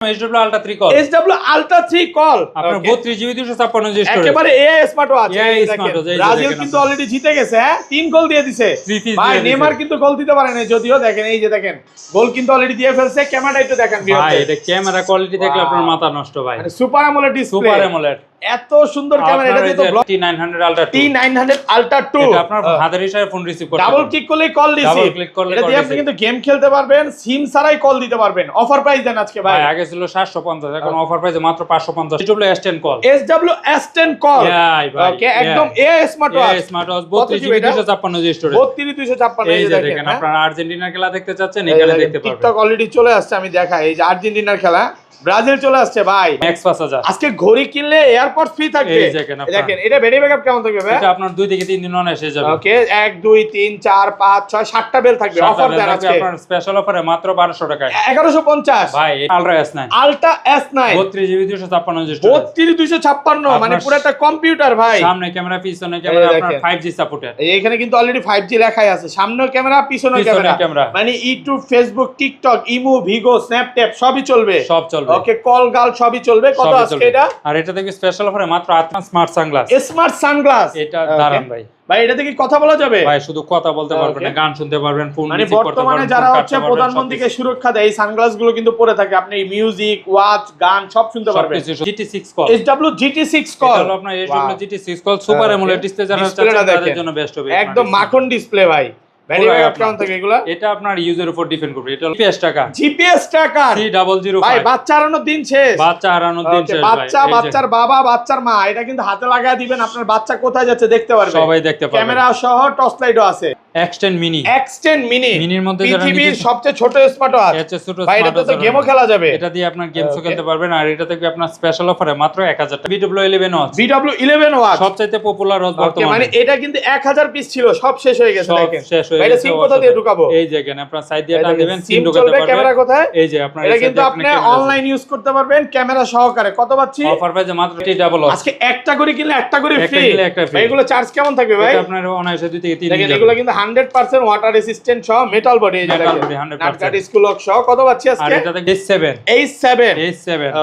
SW Ultra 3 call SW Ultra 3 call আপনার 32 GB 256 GB storage একেবারে AI smart watch smart watch Brazil কিন্তু already জিতে গেছে হ্যাঁ 3 গোল দিয়ে দিয়েছে ভাই নেইমার কিন্তু গোল দিতে পারে না যদিও দেখেন এই যে দেখেন গোল কিন্তু অলরেডি দিয়ে ফেলছে ক্যামেরা একটু দেখেন ভাই এটা ক্যামেরা কোয়ালিটি দেখলে আপনার মাথা নষ্ট ভাই মানে super AMOLED display super AMOLED এত সুন্দর ক্যামেরা এটা তো T900 Ultra 2 T900 Ultra 2 এটা আপনার হাতের ইশারায় ফোন রিসিভ করতে ডাবল ক্লিক করলেই কল রিসিভ ডাবল ক্লিক করলে এটা দিয়ে আপনি কিন্তু গেম খেলতে পারবেন সিম ছাড়াই কল দিতে পারবেন অফার প্রাইস দেন আজকে ভাই আগে ছিল 750 এখন অফার প্রাইসে মাত্র 550 SW S10 call SW S10 call ভাই ওকে একদম AI smart watch smart watch 32 GB 256 GB storage 32 256 এই যে দেখেন আপনারা আর্জেন্টিনার খেলা দেখতে চাচ্ছেন এখানে দেখতে পারবেন টিকটক অলরেডি চলে আসছে আমি দেখাই এই যে আর্জেন্টিনার খেলা ব্রাজিল চলে আসছে ভাই ম্যাক্স 5000 আজকে ঘড়ি কিনলে এয়ারপোর্ট ফ্রি থাকবে এই দেখেন এটা ব্যাটারি ব্যাকআপ কেমন থাকবে ভাই এটা আপনার 2 থেকে 3 দিন অন এসে যাবে ওকে 1 2 3 4 5 6 7টা বেল থাকবে অফার দেন আজকে আপনার স্পেশাল অফারে মাত্র 1200 টাকায় 1150 ভাই ultra S9 ultra S9 32 GB 256 GB storage 32 256 মানে পুরো একটা কম্পিউটার ভাই সামনে ক্যামেরা পিছনে ক্যামেরা আপনার 5G সাপোর্টেড এখানে কিন্তু অলরেডি 5G লেখাই আছে সামনের ক্যামেরা পিছনের ক্যামেরা মানে ইউটিউব ফেসবুক টিকটক ইমো ভিগো স্ন্যাপচ্যাট সবই চলবে সব চলবে ওকে কল গাল সবই চলবে কত আজকে এটা আর এটা থেকে স্পেশাল অফারে মাত্র আত্মা স্মার্ট সানগ্লাস স্মার্ট সানগ্লাস এটা দারুন ভাই ভাই এটা থেকে কথা বলা যাবে ভাই শুধু কথা বলতে পারবেন না গান শুনতে পারবেন ফোন মানে রিসিভ করতে পারবেন বর্তমানে যারা হচ্ছে প্রধানমন্ত্রীকে সুরক্ষা দেয় এই সানগ্লাস গুলো কিন্তু পরে থাকে আপনি মিউজিক ওয়াচ গান সব শুনতে পারবেন GT6 call SW GT6 call এটা হলো আপনার SW GT6 call super AMOLED display যারা চাচ্ছেন তাদের জন্য বেস্ট হবে একদম মাখন ডিসপ্লে ভাই এটা আপনার ইউজার উপর ডিপেন্ড করবে এটা জিপিএস ট্র্যাকার 3005 ভাই বাচ্চা হারানোর দিন শেষ বাচ্চার বাবা বাচ্চার মা এটা কিন্তু হাতে লাগায় দিবেন আপনার বাচ্চা কোথায় যাচ্ছে দেখতে পারবে সবাই দেখতে পারবে ক্যামেরা সহ টর্চ লাইটও আছে X10 মিনি মিনির মধ্যে পৃথিবীর সবচেয়ে ছোট স্মার্ট ওয়াচ ভাই এটা তো গেমও খেলা যাবে এটা দিয়ে আপনার গেমসও খেলতে পারবেন আর এটা থেকে আপনার স্পেশাল অফারে মাত্র 1000 টাকা BW11 ওয়াচ সবচেয়ে পপুলার ওয়াচ বর্তমানে মানে এটা কিন্তু 1000 পিস ছিল সব শেষ হয়ে গেছে দেখেন শেষ হয়ে এটা সিম কোথা দিয়ে ঢুকাবো এই যে এখানে আপনার সাইড দিয়ে টান দিবেন সিম ঢুকাতে পারবেন ক্যামেরা কোথায় এই যে আপনার এটা কিন্তু আপনি অনলাইন ইউজ করতে পারবেন ক্যামেরা সহকারে কত পাচ্ছি অফার প্রাইসে মাত্র ডাবল আজকে একটা করে কিনলে একটা করে ফ্রি ভাই এগুলো চার্জ কেমন থাকবে ভাই এটা আপনার অনায়াসে 2 থেকে 3 দেখেন এগুলো কিন্তু 100% ওয়াটার রেসিস্ট্যান্ট সহ মেটাল বডি এই যে দেখেন নাটকাট স্কুল লক সহ কত পাচ্ছি আজকে আর এটা থেকে A7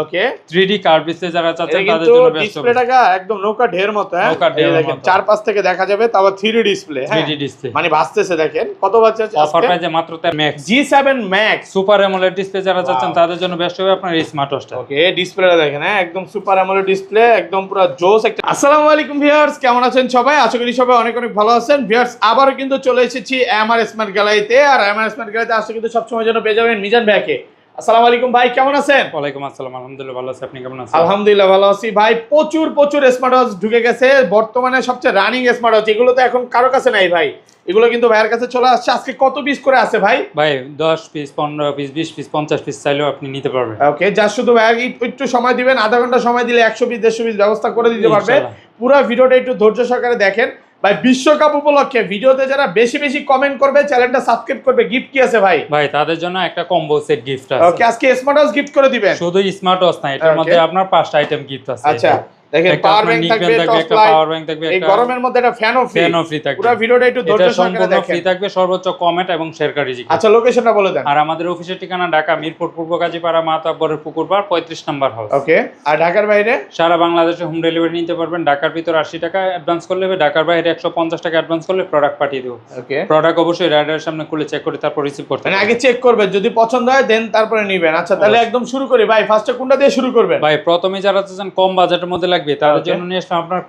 ওকে 3D কার্ভ ডিসপ্লে যারা চাচ্ছেন তাদের জন্য বেস্ট হবে ডিসপ্লেটা একদম নৌকা ঢের মতো হ্যাঁ এই দেখেন চার পাশ থেকে দেখা যাবে তাও 3D ডিসপ্লে হ্যাঁ 3D ডিসপ্লে মানে ভাসতেছে দেখেন কত পাচ্ছি আজকে অফার প্রাইসে মাত্র max G7 Max super AMOLED display যারা চাচ্ছেন তাদের জন্য বেস্ট হবে আপনার এই স্মার্ট ওয়াচটা ওকে ডিসপ্লেটা দেখেন হ্যাঁ একদম সুপার অ্যামোলেড ডিসপ্লে একদম পুরো জোস একটা আসসালামু আলাইকুম ভিউয়ার্স কেমন আছেন সবাই আশা করি সবাই অনেক অনেক ভালো আছেন ভিউয়ার্স আবারো কিন্তু চলে এসেছি এমআর স্মার্ট গ্যালারিতে আর এমআর স্মার্ট গ্যালারিতে আসলে কিন্তু সবসময় জন্য পেয়ে যাবেন মিজান ভাইকে আসসালামু আলাইকুম ভাই কেমন আছেন ওয়ালাইকুম আসসালাম আলহামদুলিল্লাহ ভালো আছি আপনি কেমন আছেন আলহামদুলিল্লাহ ভালো আছি ভাই প্রচুর স্মার্ট ওয়াচ ঢুকে গেছে বর্তমানে সবচেয়ে রানিং স্মার্ট ওয়াচ এগুলো তো এখন কারো কাছে নাই ভাই এগুলো কিন্তু ভাইয়ের কাছে চলে আসছে আজকে কত পিস করে আছে ভাই 10 পিস 15 পিস 20 পিস 50 পিস চাইলেও আপনি নিতে পারবেন ওকে যা শুধু ভাই একটু সময় দিবেন আধা ঘন্টা সময় দিলে 100 পিস 150 পিস ব্যবস্থা করে দিতে পারবে পুরো ভিডিওটা একটু ধৈর্য সহকারে দেখেন ভাই বিশ্বকাপ উপলক্ষে ভিডিওতে যারা বেশি বেশি কমেন্ট করবে চ্যানেলটা সাবস্ক্রাইব করবে গিফট কি আছে ভাই তাদের জন্য একটা কম্বো সেট গিফট আছে ওকে আজকে স্মার্ট ওয়াচ গিফট করে দিবেন শুধু স্মার্ট ওয়াচ না এটার মধ্যে আপনার 5টা আইটেম গিফট আছে আচ্ছা দেখেন পাওয়ার ব্যাংক থাকবে একটা পাওয়ার ব্যাংক থাকবে এই গরমের মধ্যে একটা ফ্যানও ফ্রি থাকবে পুরো ভিডিওটা একটু ধৈর্য সহকারে দেখেন ফ্রি থাকবে সর্বোচ্চ কমেন্ট এবং শেয়ার করে দিবেন আচ্ছা লোকেশনটা বলে দেন আর আমাদের অফিসের ঠিকানা ঢাকা মিরপুর পূর্ব কাজীপাড়া মাতাব্বরের পুকুরপাড় 35 নম্বর হাউস ওকে আর ঢাকার বাইরে সারা বাংলাদেশে হোম ডেলিভারি নিতে পারবেন ঢাকার ভিতর 80 টাকা অ্যাডভান্স করলে হবে ঢাকার বাইরে 150 টাকা অ্যাডভান্স করলে প্রোডাক্ট পাঠিয়ে দেব ওকে প্রোডাক্ট অবশ্যই রাইডারের সামনে খুলে চেক করে তারপর রিসিভ করতে মানে আগে চেক করবেন যদি পছন্দ হয় দেন তারপরে নেবেন আচ্ছা তাহলে একদম শুরু করি ভাই ফার্স্টে কোনটা দিয়ে শুরু করবেন ভাই প্রথমে যারা চাচ্ছেন কম বাজেটের মধ্যে লাগবে তাদের জন্য নিয়ে আসলাম আপনার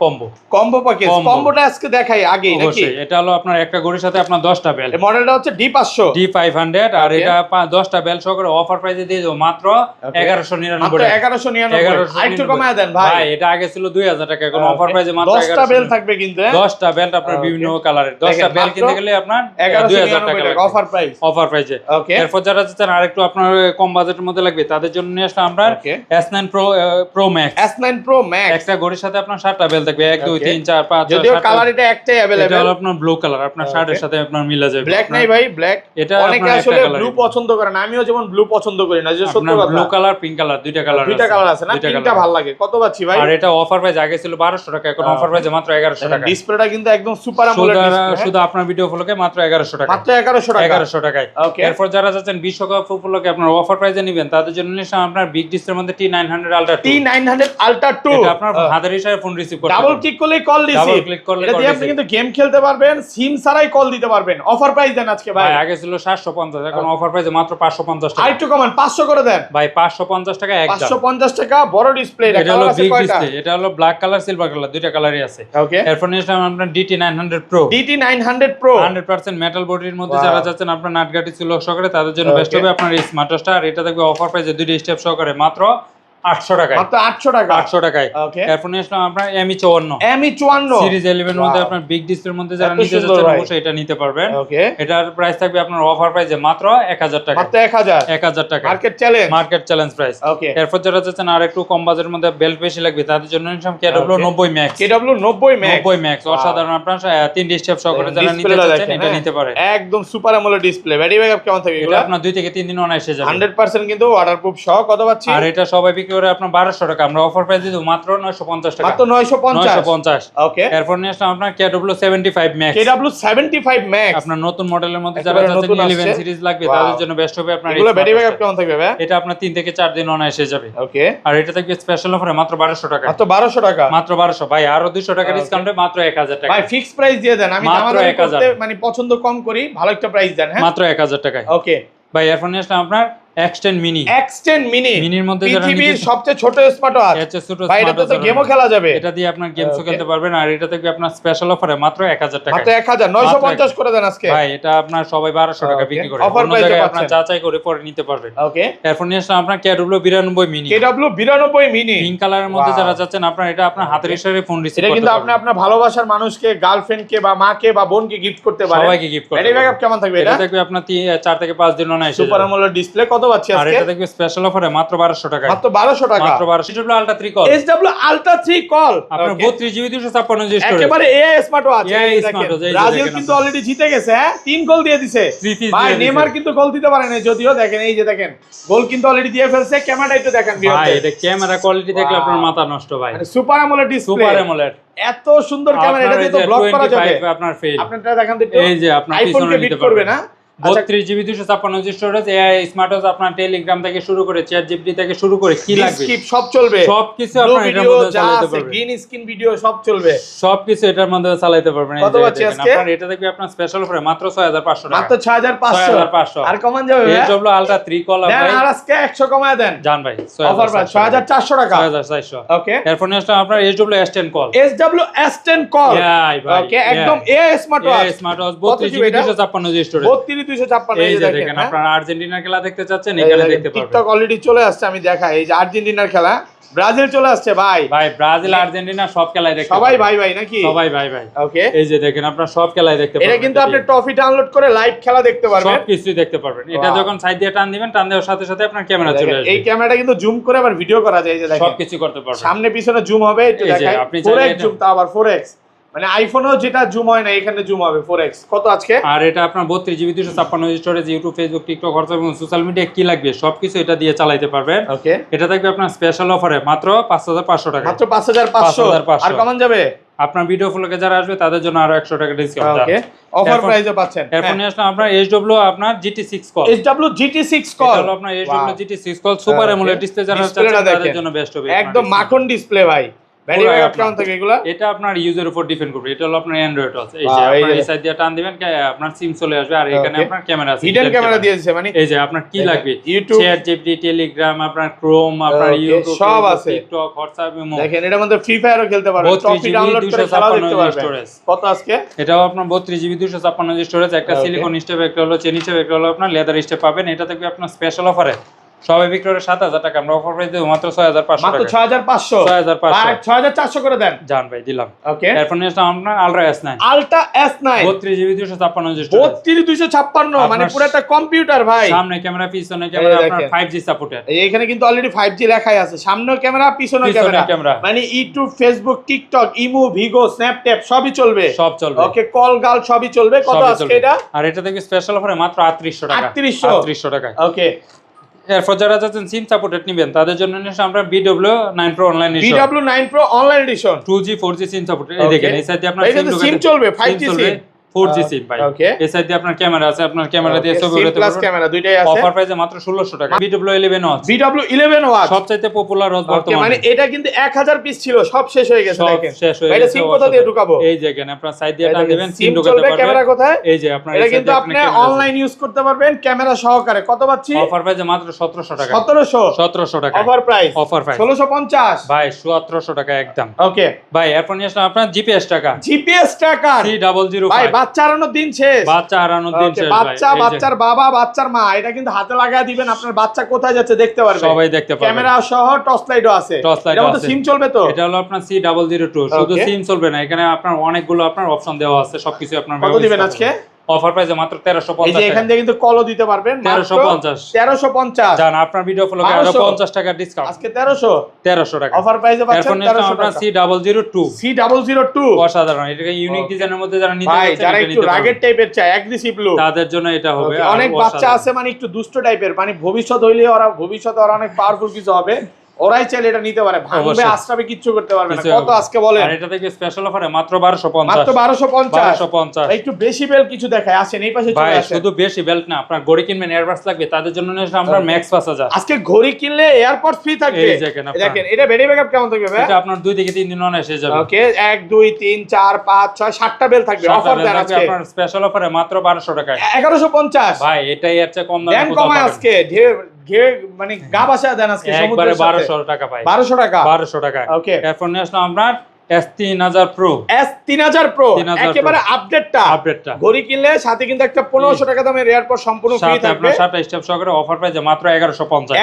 কম্বো প্যাকেজ কম্বোটা আজকে দেখাই আগে নাকি এটা হলো আপনার একটা ঘড়ির সাথে আপনার 10টা বেল এই মডেলটা হচ্ছে D500 D500 আর এটা 10টা বেল সহকারে অফার প্রাইসে দিয়ে দেব মাত্র 1199 টাকা 1199 আরেকটু কমায় দেন ভাই এটা আগে ছিল 2000 টাকা এখন অফার প্রাইসে মাত্র 10টা বেল থাকবে কিন্তু 10টা বেল আপনার বিভিন্ন কালারের 10টা বেল কিনতে গেলে আপনার 2000 টাকা অফার প্রাইসে এরপর যারা চাচ্ছেন আরেকটু আপনার কম বাজেটের মধ্যে লাগবে তাদের জন্য নিয়ে আসলাম আমরা S9 Pro Max একটা ঘড়ির সাথে আপনার 7টা বেল থাকবে 1 2 3 4 5 6 যদিও কালার এটা একটাই अवेलेबल এটা হলো আপনার ব্লু কালার আপনার শার্টের সাথে আপনার মিলে যাবে ব্ল্যাক নাই ভাই ব্ল্যাক এটা অনেকে আসলে ব্লু পছন্দ করে না আমিও যেমন ব্লু পছন্দ করি না যে সত্য কথা ব্লু কালার পিঙ্ক কালার দুইটা কালার আছে না তিনটা ভালো লাগে কত পাচ্ছি ভাই আর এটা অফার প্রাইস আগে ছিল 1200 টাকা এখন অফার প্রাইসে মাত্র 1100 টাকা ডিসপ্লেটা কিন্তু একদম সুপার অ্যামোলেড ডিসপ্লে শুধু আপনার ভিডিও উপলক্ষে মাত্র 1100 টাকা মাত্র 1100 টাকায় ওকে এরপর যারা যাচ্ছেন বিশ্বকাপ উপলক্ষে আপনার অফার প্রাইসে নেবেন তাদের জন্য নিশ্চয় আপনার বিগ ডিসপ্লের মধ্যে T900 Ultra 2 T900 Ultra 2 এটা আপনার হাতের ইশারায় ফোন রিসিভ করতে ডাবল ক্লিক করলেই কল রিসিভ ডাবল ক্লিক করলে এটা দিয়ে আপনি কিন্তু গেম খেলতে পারবেন সিম ছাড়াই কল দিতে পারবেন অফার প্রাইস দেন আজকে ভাই আগে ছিল 750 এখন অফার প্রাইসে মাত্র 550 টাকা আরেকটু কমান 500 করে দেন ভাই 550 টাকা একদম 550 টাকা বড় ডিসপ্লে এটা হলো বিগ ডিসপ্লে এটা হলো ব্ল্যাক কালার সিলভার কালার দুইটা কালারই আছে ওকে এরপর নিশ্চয় আপনার DT900 Pro 100% মেটাল বডির মধ্যে যারা যাচ্ছেন আপনার নাটগাটি ছিল সহকারে তাদের জন্য বেস্ট হবে আপনার এই স্মার্ট ওয়াচটা আর এটা থাকবে অফার প্রাইসে দুইটা স্টেপ সহকারে মাত্র 800 টাকায় মাত্র 800 টাকায় ওকে এরপর নিশ্চয় আপনার Mi54 সিরিজ 11 এর মধ্যে আপনার বিগ ডিসপ্লের মধ্যে যারা নিতে যাচ্ছেন অবশ্যই এটা নিতে পারবেন ওকে এটার প্রাইস থাকবে আপনার অফার প্রাইসে মাত্র 1000 টাকা মাত্র 1000 টাকা মার্কেট চ্যালেঞ্জ প্রাইস ওকে এরপর যারা যাচ্ছেন আর একটু কম বাজেটের মধ্যে বেল্ট বেশি লাগবে তাদের জন্য KW90 Max KW90 Max অসাধারণ আপনার তিনটি স্টেপ সহকারে যারা নিতে যাচ্ছেন এটা নিতে পারে একদম super AMOLED display battery backup কেমন থাকে এটা আপনার 2 থেকে 3 দিন অনায়াসে যাবে 100% কিন্তু ওয়াটারপ্রুফ সহ কত পাচ্ছি আর এটা সবাই বিক্রি করে আপনার 1200 টাকা আমরা অফার প্রাইস দিব মাত্র 950 টাকা মাত্র 950 ওকে এরপর নিয়ে আসলাম আপনার KW75 Max আপনার নতুন মডেলের মধ্যে যারা যাচ্ছেন 11 সিরিজ লাগবে তাদের জন্য বেস্ট হবে আপনার এগুলো ব্যাটারি ব্যাকআপ কেমন থাকবে ভাই এটা আপনার 3 থেকে 4 দিন অনায়াসে যাবে ওকে আর এটা থাকবে স্পেশাল অফারে মাত্র 1200 টাকা মাত্র 1200 ভাই আরো 200 টাকা ডিসকাউন্টে মাত্র 1000 টাকা ভাই ফিক্স প্রাইস দিয়ে দেন আমি দামাদামি করতে মানে পছন্দ কম করি ভালো একটা প্রাইস দেন হ্যাঁ মাত্র 1000 টাকায় ওকে ভাই এরপর নিয়ে আসলাম আপনার X10 mini মিনির মধ্যে যারা পৃথিবীর সবচেয়ে ছোট স্মার্ট ওয়াচ ভাই এটা তো গেমও খেলা যাবে এটা দিয়ে আপনার গেমসও খেলতে পারবেন আর এটা থেকে আপনার স্পেশাল অফারে মাত্র 1000 টাকা মাত্র 1950 করে দেন আজকে ভাই এটা আপনার সবাই 1200 টাকা বিক্রি করে অফার প্রাইসে আপনার যাচাই করে পরে নিতে পারবেন ওকে এরপর নিয়ে আসলাম আপনার KW92 mini পিঙ্ক কালারের মধ্যে যারা যাচ্ছেন আপনার এটা আপনার হাতের ইশারায় ফোন রিসিভ করতে এটা কিন্তু আপনি আপনার ভালোবাসার মানুষকে গার্লফ্রেন্ডকে বা মাকে বা বোনকে গিফট করতে পারেন সবাইকে গিফট করতে ব্যাটারি ব্যাকআপ কেমন থাকবে এটা থাকবে আপনার 4 থেকে 5 দিন অনায়াসে সুপার অ্যামোলেড ডিসপ্লে কত পাচ্ছি আজকে আর এটা থাকবে স্পেশাল অফারে মাত্র 1200 টাকা মাত্র 1200 টাকা মাত্র 1200 SW Ultra 3 call Ultra 3 call আপনার 32 GB 256 জিবি স্টোরেজ একেবারে AI smart watch smart watch Brazil কিন্তু অলরেডি জিতে গেছে হ্যাঁ 3 গোল দিয়ে দিয়েছে ভাই নেইমার কিন্তু গোল দিতে পারে না যদিও দেখেন এই যে দেখেন গোল কিন্তু অলরেডি দিয়ে ফেলছে ক্যামেরা একটু দেখেন ভাই এটা ক্যামেরা কোয়ালিটি দেখলে আপনার মাথা নষ্ট ভাই super AMOLED display super AMOLED এত সুন্দর ক্যামেরা এটা দিয়ে তো ব্লক করা যাবে আপনার ফেল আপনারা দেখেন তো এই যে আপনার আইফোনকে বিট করবে না 32 GB 256 GB storage AI smart watch আপনার টেলিগ্রাম থেকে শুরু করে চ্যাট জিপিটি থেকে শুরু করে কি লাগবে সব চলবে সবকিছু আপনার এটার মধ্যে চালাতে পারবেন গ্রিন স্ক্রিন ভিডিও সব চলবে সবকিছু এটার মধ্যে চালাতে পারবেন কত পাচ্ছি আজকে আপনার এটা দেখবে আপনার স্পেশাল অফারে মাত্র 6500 টাকা মাত্র 6500 আর কমান যাবে SW Ultra 3 কল ভাই আর আজকে 100 কমায় দেন জান ভাই অফার প্রাইস 6400 টাকা 6400 ওকে এরপর নেক্সট আপনার SW S10 কল কল ভাই ওকে একদম AI smart watch smart watch 32 GB 256 GB storage 32 256 দেখেন আপনারা আর্জেন্টিনার খেলা দেখতে চাচ্ছেন এখানে দেখতে পারবেন টিকটক অলরেডি চলে আসছে আমি দেখাই এই যে আর্জেন্টিনার খেলা ব্রাজিল চলে আসছে ভাই ব্রাজিল আর্জেন্টিনা সব খেলাই দেখতে সবাই ভাই নাকি সবাই ভাই ওকে এই যে দেখেন আপনারা সব খেলাই দেখতে পারবেন এটা কিন্তু আপনি ট্রফি ডাউনলোড করে লাইভ খেলা দেখতে পারবেন সবকিছু দেখতে পারবেন এটা যখন সাইড দিয়ে টান দিবেন টান দেওয়ার সাথে সাথে আপনার ক্যামেরা চলে আসবে এই ক্যামেরাটা কিন্তু জুম করে আবার ভিডিও করা যায় এই যে দেখেন সবকিছু করতে পারবেন সামনে পিছনে জুম হবে একটু দেখাই 4x জুম তা আবার 4x মানে আইফোনও যেটা জুম হয় না এখানে জুম হবে 4x কত আজকে আর এটা আপনার 32 GB 256 GB storage YouTube Facebook TikTok WhatsApp এবং সোশ্যাল মিডিয়া কি লাগবে সবকিছু এটা দিয়ে চালাতে পারবেন ওকে এটা থাকবে আপনার স্পেশাল অফারে মাত্র 5500 টাকা মাত্র 5500 আর কমান যাবে আপনার ভিডিও ফলোকে যারা আসবে তাদের জন্য আরো 100 টাকা ডিসকাউন্ট ওকে অফার প্রাইসে পাচ্ছেন এরপর নিয়ে আসলাম আপনার SW আপনার GT6 কল GT6 কল এটা হলো আপনার SW GT6 call super AMOLED display যারা চাচ্ছেন তাদের জন্য বেস্ট হবে একদম মাখন ডিসপ্লে ভাই ব্যাটারি ব্যাকআপ কেমন থাকে এগুলা এটা আপনার ইউজার উপর ডিপেন্ড করবে এটা হলো আপনার অ্যান্ড্রয়েড ওয়াচ এই যে আপনার এই সাইড দিয়ে টান দিবেন আপনার সিম চলে আসবে আর এখানে আপনার ক্যামেরা আছে হিডেন ক্যামেরা দিয়েছে মানে এই যে আপনার কি লাগবে ইউটিউব চ্যাট জিপিটি টেলিগ্রাম আপনার ক্রোম আপনার ইউটিউব সব আছে টিকটক হোয়াটসঅ্যাপ ইমো দেখেন এর মধ্যে ফ্রি ফায়ারও খেলতে পারবেন ট্রফি ডাউনলোড করে খেলা দেখতে পারবেন কত আজকে এটাও আপনার 32 জিবি 256 স্টোরেজ একটা সিলিকন স্টেপ একটা হলো চেনি স্টেপ একটা হলো আপনার লেদার স্টেপ পাবেন এটা থাকবে আপনার স্পেশাল অফারে সবাই বিক্রি করে 7000 টাকা, আমরা অফার প্রাইস দেব মাত্র 6500 মাত্র টাকা। 6500 6500 6400 করে দেন। জান ভাই দিলাম। ওকে, এরপর নিয়ে আসলাম আমরা ultra S9 ultra S9 32 GB 256 GB 32 মানে পুরো একটা কম্পিউটার ভাই। সামনে ক্যামেরা পিছনে ক্যামেরা আপনার দেখেন। 5G supported. এখানে কিন্তু অলরেডি 5G লেখাই আছে, সামনেও ক্যামেরা পিছনেও ক্যামেরা, মানে ইউটিউব, ফেসবুক, টিকটক, ইমো, ভিগো, স্ন্যাপট্যাপ সবই চলবে, সব চলবে। ওকে, কল গাল সবই চলবে। কত সবই আজকে চলবে। এটা? আর এটা থেকে স্পেশাল অফারে মাত্র 3800 টাকা। 3800 টাকায়। ওকে, এরপর যারা যাচ্ছেন সিম সাপোর্টেড নেবেন তাদের জন্য নিয়ে আমরা BW9 Pro online addition, BW9 Pro online addition 2G 4G SIM supported. এই দেখেন এই সাইডে আপনার সিম চলবে, 5G সিম, 4G সিম ভাই। ওকে, এই সাইডে আপনার ক্যামেরা আছে, আপনার ক্যামেরা দিয়ে ছবি সিম উঠাতে প্লাস পারবেন। ক্যামেরা দুইটাই আছে। অফার প্রাইসে মাত্র 1600 টাকা। BW11 ওয়াচ, BW11 ওয়াচ সবচাইতে পপুলার ওয়াচ ওকে, বর্তমানে। মানে এটা কিন্তু 1000 পিস ছিল, সব শেষ হয়ে গেছে। সব দেখেন শেষ হয়ে এটা গেছে। সিম কোথা দিয়ে ঢুকাবো? এই যে এখানে আপনার সাইড দিয়ে টান দিবেন, সিম সিম ঢুকাতে চলবে। ক্যামেরা পারবেন। কোথায়? এই যে আপনার এটা কিন্তু আপনি অনলাইন ইউজ করতে পারবেন ক্যামেরা সহকারে। কত পাচ্ছি? অফার প্রাইসে মাত্র 1700 টাকা। 1700 টাকা অফার প্রাইস, অফার প্রাইস 1650 ভাই, 1700 টাকা একদম। ওকে ভাই এরপর নিয়ে আসলাম আপনার জিপিএস টাকা, জিপিএস ট্র্যাকার। C005 ভাই বাচ্চা হারানোর দিন শেষ, বাচ্চা হারানোর দিন ওকে, শেষ ভাই। বাচ্চা, এই যে বাচ্চার বাবা, বাচ্চার মা, এটা কিন্তু হাতে লাগায় দিবেন, আপনার বাচ্চা কোথায় যাচ্ছে দেখতে পারবে, সবাই দেখতে পাবে। ক্যামেরা সহ টর্চ লাইটও আছে। টর্চ লাইটও এটার মধ্যে আছে। সিম চলবে তো? এটা হলো আপনার C002, শুধু Okay. সিম চলবে না, এখানে আপনার অনেকগুলো আপনার অপশন দেওয়া আছে, সবকিছু আপনার কত দিবেন আজকে? অফার প্রাইসে মাত্র এই যে 1350 এখান টাকা। থেকে কিন্তু কলও দিতে পারবেন, 1350 1350 জান আপনার ভিডিও ফলো করে আরো 1200 50 টাকা ডিসকাউন্ট, আজকে 1300 টাকা অফার প্রাইসে এরপর পাচ্ছেন নিয়ে আসলাম 1300 আপনার টাকা। C002 C002 অসাধারণ, এটাকে ইউনিক Okay. ডিজাইনের মধ্যে যারা নিতে ভাই চাচ্ছেন যারা এটা একটু নিতে রাগের পারবেন। টাইপের চায়, অ্যাগ্রেসিভ লুক, তাদের জন্য এটা হবে। Okay, অনেক আরো বাচ্চা অসাধারণ। আছে মানে একটু দুষ্ট টাইপের, মানে ভবিষ্যৎ হইলে ওরা ভবিষ্যতে ওরা অনেক পাওয়ারফুল কিছু হবে, ওরাই চাইলে এটা নিতে পারে, ভাঙবে অবশ্যই। আশ্রাবে কিচ্ছু করতে পারবে না। কিছু কত হবে না। আজকে বলেন? আর এটা থেকে স্পেশাল অফারে মাত্র 1250, মাত্র 1250 1250 একটু বেশি বেল কিছু দেখায়, আসেন এই পাশে ভাই। চলে আসেন। শুধু বেশি বেল্ট না, আপনার ঘড়ি কিনবেন, এয়ারবাডস লাগবে, তাদের জন্য নিয়ে আসলাম আমরা ম্যাক্স 5000। আজকে ঘড়ি কিনলে এয়ারপডস ফ্রি থাকবে। এই দেখেন আপনার। দেখেন এটা ব্যাটারি ব্যাকআপ কেমন থাকবে ভাই? এটা আপনার 2 থেকে 3 দিন অন এসে যাবে। ওকে 1 2 3 4 5 6 7টা বেল থাকবে। অফার দেন আজকে আপনার স্পেশাল অফারে মাত্র 1200 টাকায় 1150 ভাই। এটাই এর চেয়ে কম দামে দেন কোথাও কমায় পাবেন আজকে ঢের ঢের, মানে গা বাসা দেন আজকে একবারে সমুদ্রের সাথে। 1200 টাকা ভাই, 1200 টাকা 1200 টাকায়। ওকে এরপর নিয়ে আসলাম আপনার S3000 Pro S3000 Pro 3000 একেবারে আপডেটটা। আপডেটটা। ঘড়ি কিনলে সাথে কিন্তু একটা 1500 টাকা দামের এয়ারপড সম্পূর্ণ ফ্রি সাথে থাকবে। আপনার 7টা স্টেপ সহকারে অফার প্রাইসে মাত্র 1150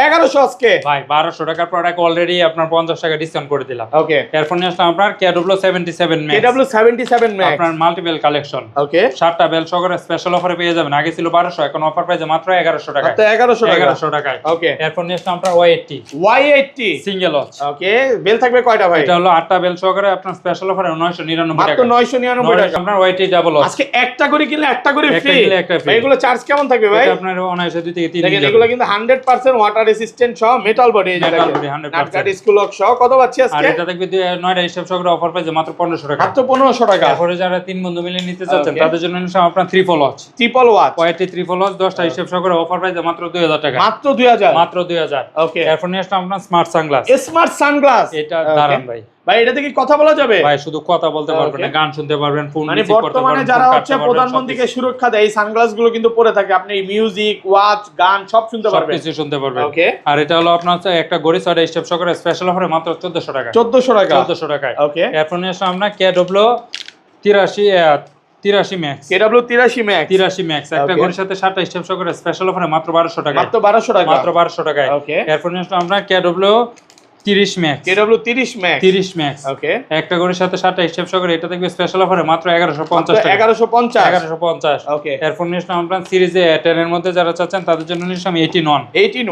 1100 আজকে ভাই। 1200 টাকার প্রোডাক্ট অলরেডি আপনার 50 টাকা ডিসকাউন্ট করে দিলাম। ওকে এরপর নিয়ে আসলাম আপনার KW77 Max, KW77 Max আপনার মাল্টিপল কালেকশন, ওকে 7টা বেল সহকারে স্পেশাল অফারে পেয়ে যাবেন। আগে ছিল 1200, এখন অফার প্রাইসে মাত্র 1100 টাকা, মাত্র 1100 টাকা 1100 টাকায়। ওকে এরপর নিয়ে আসলাম আপনার Y80 Y80 সিঙ্গেল ওয়াচ, ওকে বেল থাকবে কয়টা ভাই? এটা হলো 8টা বেল সহকারে আপনার স্পেশাল অফারে 999 মাত্র টাকা, 999 টাকা। আপনার Y80 ডাবল ওয়াচ। আজকে একটা করে কিনলে একটা করে একটা ফ্রি। কিনলে একটা free। ভাই এগুলো চার্জ কেমন থাকবে ভাই? এটা আপনার অনায়াসে 2 থেকে 3 দিন দেখেন যাবে। এগুলো কিন্তু 100% ওয়াটার রেসিস্ট্যান্ট সহ মেটাল বডি, এই যে Metal দেখেন body, 100% নাটকাট স্কুল লক সহ। কত পাচ্ছি আর আজকে? এটা দেখবে 9টা স্টেপ সহকারে অফার প্রাইসে মাত্র 1500 টাকা। মাত্র 1500 টাকা। তারপরে যারা 3 বন্ধু মিলে নিতে চাচ্ছেন Okay. তাদের জন্য নিলাম আপনার triple watch, triple watch Y80 triple watch 10টা স্টেপ সহকারে অফার প্রাইসে মাত্র 2000 টাকা, মাত্র 2000 মাত্র 2000। ওকে এরপর নিয়ে আসলাম আপনার স্মার্ট সানগ্লাস, স্মার্ট সানগ্লাস। এটা দারুণ ভাই। ভাই এটা থেকে কথা বলা যাবে? ভাই শুধু কথা বলতে পারবেন না, Okay. গান শুনতে পারবেন, ফোন মানে রিসিভ করতে বর্তমানে পারবেন, যারা ফোন হচ্ছে কাটতে পারবেন, প্রধানমন্ত্রীকে সুরক্ষা দেয় এই সানগ্লাস গুলো কিন্তু পরে থাকে, আপনি মিউজিক, ওয়াচ, গান সব শুনতে পারবেন। সবকিছু শুনতে পারবেন। ওকে আর এটা হলো আপনার হচ্ছে একটা ঘড়ি 6টা স্টেপ সহকারে স্পেশাল অফারে মাত্র 1400 টাকা, 1400 টাকা 1400 টাকায়। ওকে এরপর নিয়ে আসলাম আমরা KW83 max, KW83 max 83 max একটা Okay. ঘড়ির সাথে 7টা স্টেপ সহকারে স্পেশাল অফারে মাত্র 1200 টাকা, মাত্র 1200 টাকা মাত্র 1200 টাকায়। Okay. এরপর নিয়ে আসলাম আমরা KW30 max, KW30 max 30 max ওকে একটা ঘড়ির সাথে 7টা স্টেপ সহকারে, এটা দেখবে স্পেশাল অফারে মাত্র 1150 টাকা, 1150 1150। ওকে এরপর নিয়ে আসলাম আমরা সিরিজে 10 এর মধ্যে যারা চাচ্ছেন তাদের জন্য নিয়ে আসলাম 18 18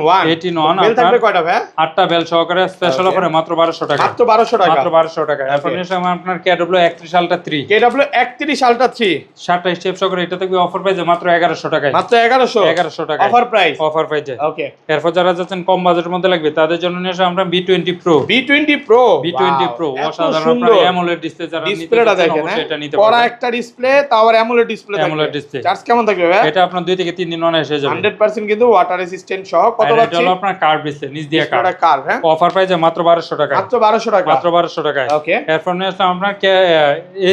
বেল থাকবে কয়টা ভাই? 8টা বেল সহকারে স্পেশাল Okay. অফারে মাত্র 1200 টাকা, মাত্র 1200 টাকা মাত্র 1200 টাকা। এরপর Okay. নিয়ে আসলাম আপনার KW31 Ultra 3 KW31 Ultra 3 7টা step সহকারে, এটা দেখবে অফার প্রাইসে মাত্র 1100 টাকায়, মাত্র 1100 টাকা অফার প্রাইস অফার প্রাইসে। ওকে এরপর যারা যাচ্ছেন কম বাজেটের মধ্যে লাগবে তাদের জন্য নিয়ে আসলাম আমরা B20 Pro, B20 Pro Pro অসাধারণ। আপনার সুন্দর AMOLED ডিসপ্লে যারা নিতে ডিসপ্লেটা চাচ্ছেন দেখেন, অবশ্যই এটা নিতে পড়া পারবেন। একটা ডিসপ্লে, তারপর অ্যামোলেড ডিসপ্লে থাকবে। AMOLED ডিসপ্লে চার্জ কেমন থাকবে ভাই? এটা আপনার 2 থেকে 3 দিন অন এসে যাবে। 100% কিন্তু ওয়াটার রেসিস্ট্যান্ট সহ। কত আর এটা পাচ্ছি? হলো আপনার কার্ভ ডিসপ্লে, নিচ দিয়ে কার্ভ, ডিসপ্লেটা কার্ভ, হ্যাঁ অফার প্রাইসে মাত্র 1200 টাকা, মাত্র 1200 টাকা মাত্র 1200 টাকায়। ওকে এরপর নিয়ে আসলাম আপনার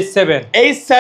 H7 H7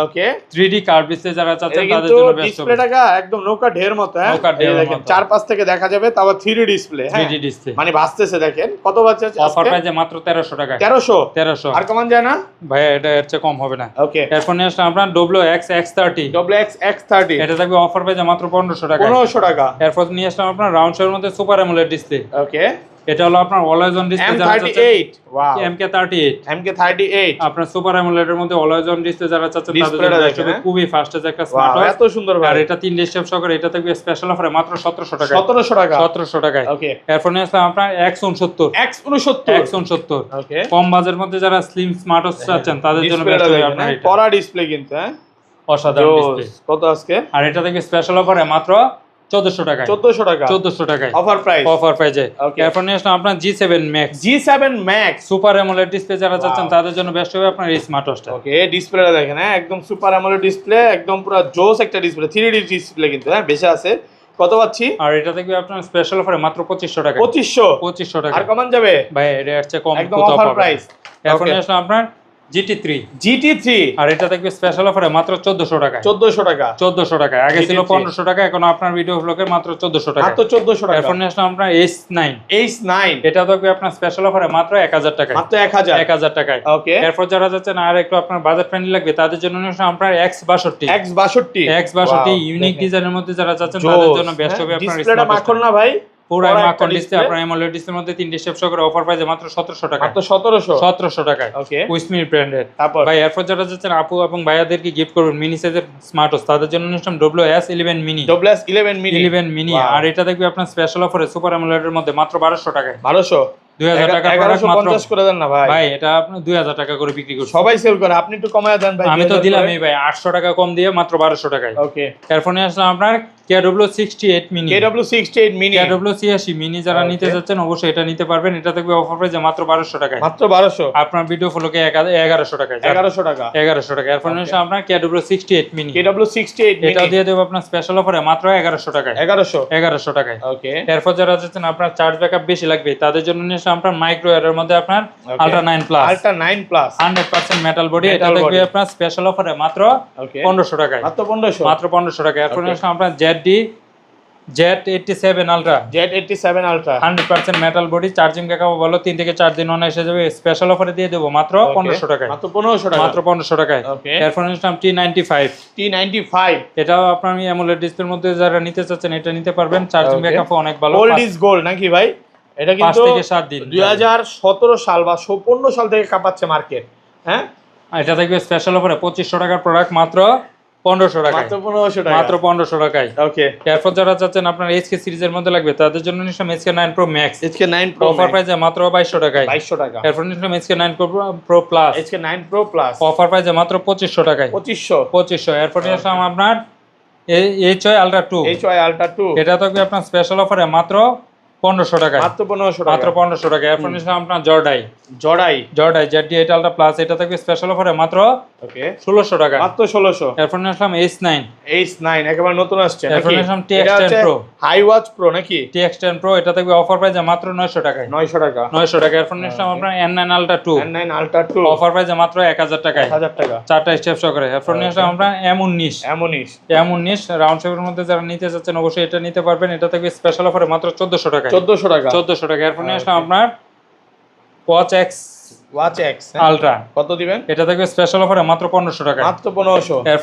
ওকে 3D কার্ভ ডিসপ্লে যারা চাচ্ছেন এটা তাদের কিন্তু জন্য বেস্ট হবে। ডিসপ্লেটা একদম নৌকা ঢের মতো, হ্যাঁ নৌকা ঢের এই দেখেন মতো। চার পাশ থেকে দেখা যাবে, তারপর 3D ডিসপ্লে, হ্যাঁ 3D ডিসপ্লে মানে ভাসতেছে দেখেন। দেখেন কত বাচ্চা আছে অফার প্রাইসে মাত্র 1300 টাকায়। 1300 আর কমান যায় না ভাইয়া, এটা এর চেয়ে কম হবে না। ওকে, এরপর নিয়ে আসলাম আপনার WX-X30। WX-X30 এটা থাকবে অফার প্রাইসে মাত্র 1500 টাকা। 1500 টাকা। এরপর নিয়ে আসলাম আপনার রাউন্ড শেপের মধ্যে সুপার অ্যামোলেড ডিসপ্লে। ওকে, এটা হলো আপনার অলওয়েজ অন ডিসপ্লে যারা চাচ্ছেন। M38 ওয়াও, MK38 MK38 আপনার সুপার অ্যামোলেডের মধ্যে অলওয়েজ অন ডিসপ্লে যারা চাচ্ছেন তাদের ডিসপ্লেটা জন্য দেখেন, এটা খুবই ফাস্টেস্ট একটা স্মার্ট ওয়াও ওয়াচ। এত সুন্দর আর ভাই। এটা 3 স্টেপ সহকারে, এটা থাকবে স্পেশাল অফারে মাত্র 1700 টাকা। 1700 টাকা। 1700 টাকায়। ওকে, এরপর নিয়ে আসলাম আপনার X69। X69 ওকে, কম বাজেটের মধ্যে যারা স্লিম স্মার্ট ওয়াচ চাচ্ছেন তাদের জন্য বেস্ট হবে আপনার এটা। কড়া ডিসপ্লে কিন্তু হ্যাঁ, অসাধারণ ডিসপ্লে। কত আজকে? আর এটা থেকে স্পেশাল অফারে মাত্র 1400 টাকায়। 1400 টাকা। 1400 টাকায় অফার প্রাইস। অফার প্রাইজে। Okay. এরপর নিয়ে আসলাম আপনার G7 Max। G7 Max super AMOLED display যারা চাচ্ছেন Wow. তাদের জন্য বেস্ট হবে আপনার এই স্মার্ট ওয়াচটা। ওকে, ডিসপ্লেটা দেখেন হ্যাঁ, একদম সুপার অ্যামোলেড ডিসপ্লে, একদম পুরো জোস একটা ডিসপ্লে, 3D ডিসপ্লে কিন্তু হ্যাঁ, বেশি আছে। কত পাচ্ছি? আর এটা থেকে আপনার স্পেশাল অফারে মাত্র 2500 টাকা। 2500 টাকা। আর কমান যাবে ভাই এটা এর চেয়ে কম একদম কোথাও অফার পাবেন না। প্রাইস। এরপর Okay. নিয়ে আসলাম আপনার GT3। GT3 আর এটা থাকবে স্পেশাল অফারে মাত্র 1400 টাকায়। 1400 টাকা। 1400 টাকায়। আগে ছিল GT3 1500 টাকা, এখন আপনার ভিডিও ব্লগে মাত্র 1400 টাকা। মাত্র 1400 টাকা। এরপর নিয়ে আসলাম আপনার H9। H9 এটা থাকবে আপনার স্পেশাল অফারে মাত্র 1000 টাকায়। মাত্র 1000 1000 টাকায়। ওকে, এরপর যারা যাচ্ছেন আর একটু আপনার বাজেট ফ্রেন্ডলি লাগবে তাদের জন্য নিয়ে আসলাম আপনার X62। X62 X62 ইউনিক ডিজাইনের মধ্যে যারা যাচ্ছেন তাদের জন্য বেস্ট হবে আপনার ডিসপ্লেটা মাখন না ভাই, পুরো বড় মাখন একটা ডিসপ্লে। display। আপনার AMOLED ডিসপ্লের মধ্যে 3 স্টেপ সহকারে অফার প্রাইসে মাত্র 1700 টাকা। মাত্র 1700 1700 টাকায়। ওকে, উইসমির ব্র্যান্ডের। তারপর ভাই এরপর যারা যাচ্ছেন আপু এবং ভাইয়াদেরকে গিফট করবেন মিনি সাইজের স্মার্ট ওয়াচ, তাদের জন্য নিয়ে আসলাম WS11 mini. WS11 mini 11 mini. Wow. আর এটা দেখবে আপনার স্পেশাল অফারে সুপার অ্যামোলেডের মধ্যে মাত্র 1200 টাকায়। 1200 2000 টাকা প্রোডাক্ট মাত্র। 1150 করে দেন না ভাই। ভাই এটা আপনি 2000 টাকা করে বিক্রি করছেন। সবাই সেল করে, আপনি একটু কমায় দেন ভাই। আমি তো দিলামই ভাই 800 টাকা কম দিয়ে মাত্র 1200 টাকায়। ওকে, এরপর নিয়ে আসলাম আপনার KW68 mini. KW68 mini, KW86 mini যারা নিতে Okay. যাচ্ছেন অবশ্যই এটা নিতে পারবেন। এটা থাকবে অফার প্রাইসে মাত্র 1200 টাকায়। মাত্র 1200 আপনার ভিডিও ফলোকে 1100 টাকায়। 1100 টাকা। 1100 টাকা। এরপর নিয়ে আসলাম আপনার KW68 মিনি। KW68 মিনি এটাও দিয়ে দেবো আপনার স্পেশাল অফারে মাত্র 1100 টাকায়। 1100 টাকায়। ওকে, এরপর যারা যাচ্ছেন আপনার চার্জ ব্যাকআপ বেশি লাগবে তাদের জন্য নিয়ে আসলাম আপনার মাইক্রো এর মধ্যে আপনার ultra 9 plus. Ultra 9 plus 100% metal body. এটা Metal থাকবে body। আপনার স্পেশাল অফারে মাত্র ওকে, 1500 টাকায়। মাত্র 1500 মাত্র 1500 টাকা। এরপর Okay. নিয়ে আসলাম আপনার Z87 ultra. Z87 ultra 100% metal body, charging backup ভালো, 3 থেকে 4 দিন অন এসে যাবে। স্পেশাল অফারে দিয়ে দেবো মাত্র 1500 টাকায়। মাত্র 1500 টাকা। মাত্র 1500 টাকায়। Okay. এরপর নিয়ে আসলাম T95। T95 এটাও আপনার AMOLED ডিসপ্লের মধ্যে যারা নিতে চাচ্ছেন এটা নিতে পারবেন। Charging Okay. ব্যাকআপ অনেক ভালো। গোল্ড ইজ গোল্ড নাকি ভাই? এটা 5 কিন্তু থেকে 7 দিন। 2017 সাল বা 15 সাল থেকে কাঁপাচ্ছে মার্কেট হ্যাঁ। এটা থাকবে স্পেশাল অফারে 2500 টাকার প্রোডাক্ট মাত্র 1500 টাকায়। মাত্র 1500 টাকা। মাত্র 1500 টাকায়। ওকে, এরপর যারা চাচ্ছেন আপনার HK সিরিজের মধ্যে লাগবে তাদের জন্য নিলাম HK9 Pro Max। HK9 Pro offer প্রাইসে মাত্র 2200 টাকায়। 2200 টাকা। এরপর নিলাম HK9 Pro Plus। HK9 Pro Plus offer প্রাইসে মাত্র 2500 টাকায়। 2500 এরপর নিয়ে আসলাম আপনার HY Ultra 2। HY Ultra 2 এটা থাকবে আপনার স্পেশাল অফারে মাত্র 1500 টাকায়। মাত্র 1500 টাকা। মাত্র 1500 টাকা। এরপর নিলাম আপনার জর্ডাই জড়াই ZD8 Ultra Plus। এটা থাকবে স্পেশাল অফারে মাত্র ওকে 1600 টাকা। মাত্র 1600। এরপর নিয়ে আসলাম H9। H9 একেবারে নতুন আসছে এরপর নাকি? নিলাম TX10 Pro। High watch pro নাকি? TX10 Pro। এটা থাকবে অফার প্রাইসে মাত্র 900 টাকায়। 900 টাকা। 900 টাকা। এরপর নিয়ে আসলাম আপনার N9 Ultra 2। N9 Ultra 2 offer প্রাইসে মাত্র 1000 টাকায়। 1000 টাকা। 4টা স্টেপ সহকারে। এরপর নিয়ে আসলাম আপনার M19। এমনই M19 রাউন্ড শেপের মধ্যে যারা নিতে চাচ্ছেন অবশ্যই এটা নিতে পারবেন। এটা থাকবে স্পেশাল অফারে মাত্র 1400 টাকায়। 1400 টাকা। 1400 টাকা। এরপর নিয়ে আসলাম আপনার Watch X watch x Ultra। কত দিবেন? এটা থাকবে স্পেশাল অফারে মাত্র 1500 টাকায়। মাত্র 1500।